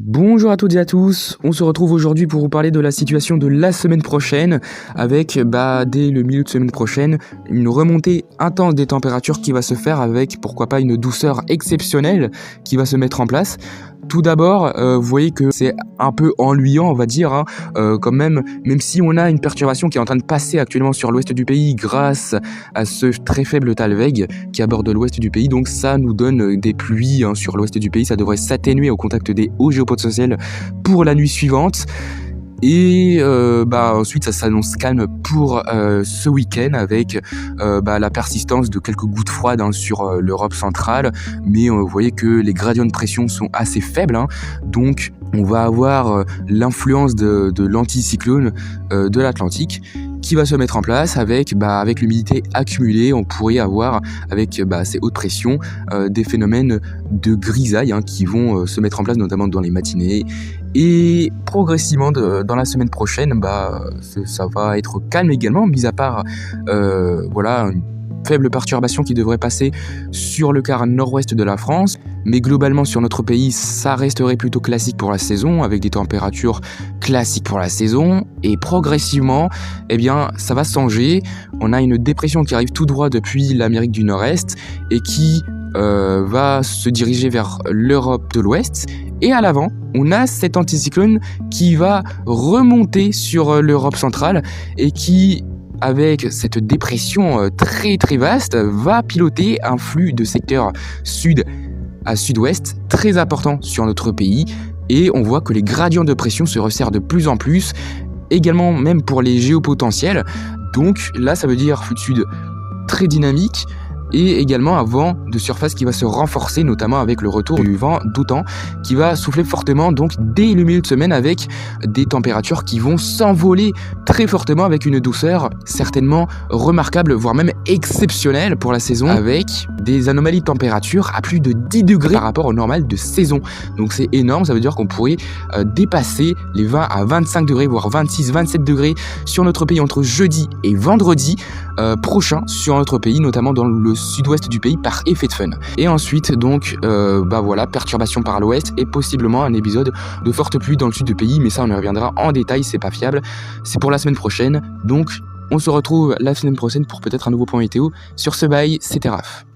Bonjour à toutes et à tous, on se retrouve aujourd'hui pour vous parler de la situation de la semaine prochaine avec dès le milieu de semaine prochaine une remontée intense des températures qui va se faire avec pourquoi pas une douceur exceptionnelle qui va se mettre en place. Tout d'abord, vous voyez que c'est un peu ennuyant, on va dire, quand même si on a une perturbation qui est en train de passer actuellement sur l'ouest du pays grâce à ce très faible Talweg qui aborde l'ouest du pays. Donc ça nous donne des pluies sur l'ouest du pays, ça devrait s'atténuer au contact des hauts géopotentiels pour la nuit suivante. Et ensuite ça s'annonce calme pour ce week-end avec la persistance de quelques gouttes froides sur l'Europe centrale, mais vous voyez que les gradients de pression sont assez faibles, donc on va avoir l'influence de l'anticyclone de l'Atlantique qui va se mettre en place avec l'humidité accumulée. On pourrait avoir avec ces hautes pressions des phénomènes de grisaille qui vont se mettre en place notamment dans les matinées. Et progressivement dans la semaine prochaine, ça va être calme également, mis à part une faible perturbation qui devrait passer sur le quart nord-ouest de la France. Mais globalement sur notre pays, ça resterait plutôt classique pour la saison, avec des températures classiques pour la saison. Et progressivement, ça va changer. On a une dépression qui arrive tout droit depuis l'Amérique du Nord-Est et qui va se diriger vers l'Europe de l'Ouest. Et à l'avant, on a cet anticyclone qui va remonter sur l'Europe centrale et qui, avec cette dépression très très vaste, va piloter un flux de secteur sud à sud-ouest très important sur notre pays. Et on voit que les gradients de pression se resserrent de plus en plus, également même pour les géopotentiels. Donc là, ça veut dire flux de sud très dynamique, et également un vent de surface qui va se renforcer, notamment avec le retour du vent d'OTAN qui va souffler fortement donc dès le milieu de semaine, avec des températures qui vont s'envoler très fortement avec une douceur certainement remarquable, voire même exceptionnelle pour la saison, avec des anomalies de température à plus de 10 degrés par rapport au normal de saison. Donc c'est énorme, ça veut dire qu'on pourrait dépasser les 20 à 25 degrés, voire 26-27 degrés sur notre pays entre jeudi et vendredi prochain sur notre pays, notamment dans le sud-ouest du pays par effet de fun. Et ensuite donc perturbation par l'ouest et possiblement un épisode de forte pluie dans le sud du pays, mais ça on y reviendra en détail, c'est pas fiable, c'est pour la semaine prochaine. Donc on se retrouve la semaine prochaine pour peut-être un nouveau point météo. Sur ce, bye, c'était Raph.